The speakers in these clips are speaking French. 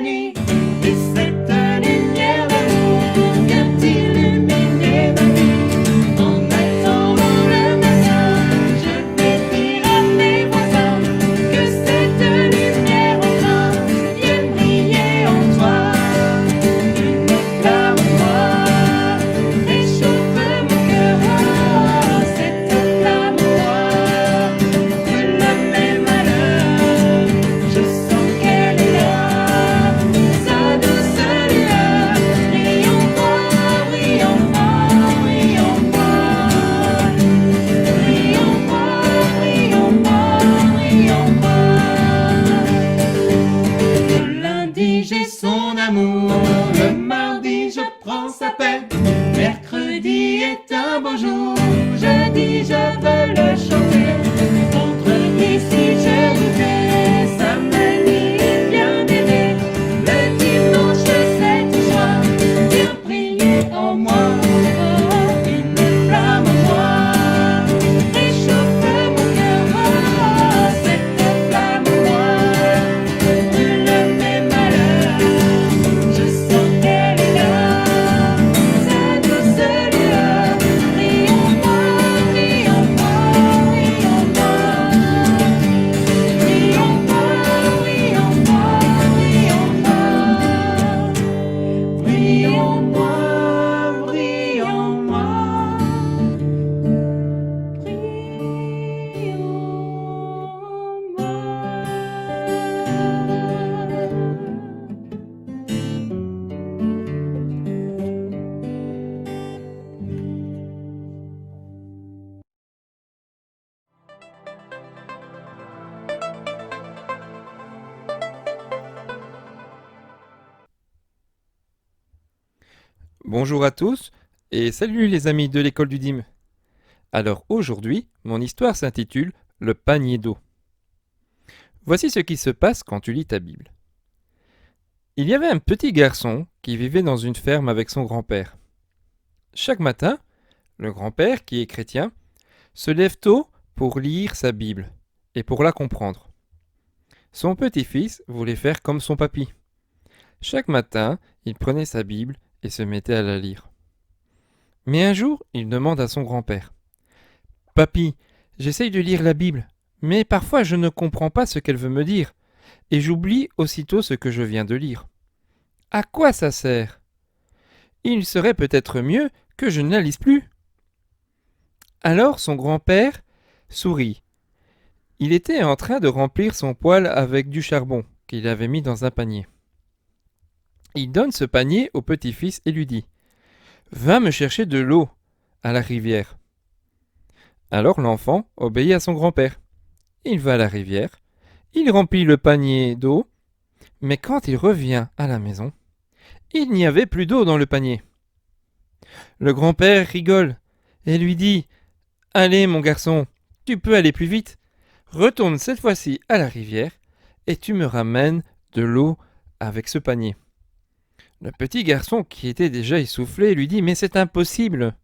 nuit. Et cette lumière d'amour vient illuminer ma vie. En attendant le matin, je vais dire à mes voisins que cette lumière enfin vient briller en toi. Une flamme en moi réchauffe mon cœur. Cette flamme en moi brûle mes malheurs. Je sens qu'elle est là, sa douce lueur. Brille en moi, brille en moi, brille en moi. Brille en moi, brille en moi, brille en moi. Le lundi j'ai son amour, le mardi je prends sa peine. Mercredi est un beau jour, jeudi je veux le chanter. Vendredi si je doutais, samedi est bien aimé. Le dimanche cette joie vient briller en moi. Oh, une flamme en moi réchauffe mon cœur. Oh, cette flamme en moi brûle mes malheurs. Je sens qu'elle est là, sa douce lueur. Brille en moi, brille en moi, brille en moi. Brille en moi, brille en moi, brille en moi. Brille en moi, brille en moi. Brille Bonjour à tous et salut les amis de l'école du Dîme. Alors aujourd'hui, mon histoire s'intitule Le panier d'eau. Voici ce qui se passe quand tu lis ta Bible. Il y avait un petit garçon qui vivait dans une ferme avec son grand-père. Chaque matin, le grand-père, qui est chrétien, se lève tôt pour lire sa Bible et pour la comprendre. Son petit-fils voulait faire comme son papy. Chaque matin, il prenait sa Bible et se mettait à la lire. Mais un jour, il demande à son grand-père : « Papy, j'essaye de lire la Bible, mais parfois je ne comprends pas ce qu'elle veut me dire, et j'oublie aussitôt ce que je viens de lire. À quoi ça sert ? Il serait peut-être mieux que je ne la lise plus. » Alors son grand-père sourit. Il était en train de remplir son poêle avec du charbon qu'il avait mis dans un panier. Il donne ce panier au petit-fils et lui dit : « Va me chercher de l'eau à la rivière. » Alors l'enfant obéit à son grand-père. Il va à la rivière, il remplit le panier d'eau, mais quand il revient à la maison, il n'y avait plus d'eau dans le panier. Le grand-père rigole et lui dit : « Allez mon garçon, tu peux aller plus vite. Retourne cette fois-ci à la rivière et tu me ramènes de l'eau avec ce panier. » Le petit garçon, qui était déjà essoufflé, lui dit : « Mais c'est impossible.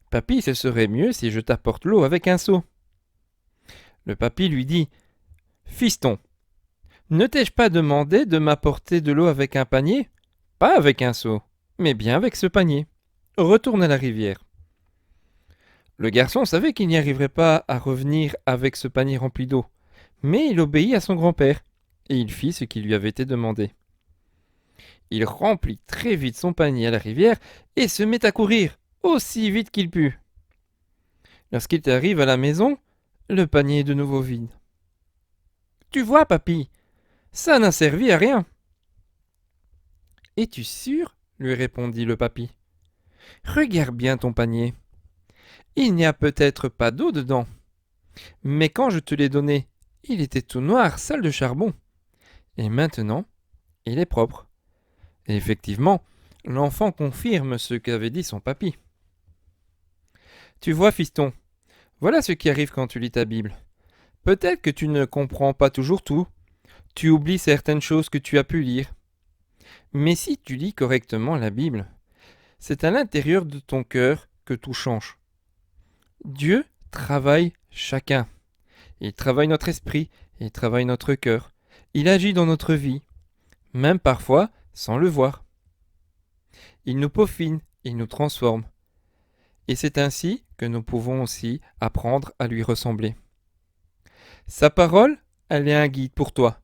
Papy, ce serait mieux si je t'apporte l'eau avec un seau. » Le papy lui dit : « Fiston, ne t'ai-je pas demandé de m'apporter de l'eau avec un panier ? Pas avec un seau, mais bien avec ce panier. Retourne à la rivière. » Le garçon savait qu'il n'y arriverait pas à revenir avec ce panier rempli d'eau, mais il obéit à son grand-père, et il fit ce qui lui avait été demandé. Il remplit très vite son panier à la rivière et se met à courir, aussi vite qu'il put. Lorsqu'il arrive à la maison, le panier est de nouveau vide. « Tu vois, papy, ça n'a servi à rien. »« Es-tu sûr ? » lui répondit le papy. « Regarde bien ton panier. Il n'y a peut-être pas d'eau dedans. Mais quand je te l'ai donné, il était tout noir, sale de charbon. Et maintenant, il est propre. » Et effectivement, l'enfant confirme ce qu'avait dit son papy. « Tu vois, fiston, voilà ce qui arrive quand tu lis ta Bible. Peut-être que tu ne comprends pas toujours tout. Tu oublies certaines choses que tu as pu lire. Mais si tu lis correctement la Bible, c'est à l'intérieur de ton cœur que tout change. Dieu travaille chacun. Il travaille notre esprit, il travaille notre cœur. Il agit dans notre vie. même parfois sans le voir. Il nous peaufine, il nous transforme. Et c'est ainsi que nous pouvons aussi apprendre à lui ressembler. Sa parole, elle est un guide pour toi.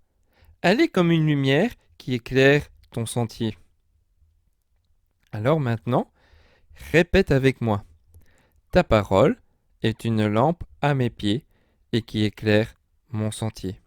Elle est comme une lumière qui éclaire ton sentier. Alors maintenant, répète avec moi. Ta parole est une lampe à mes pieds et qui éclaire mon sentier.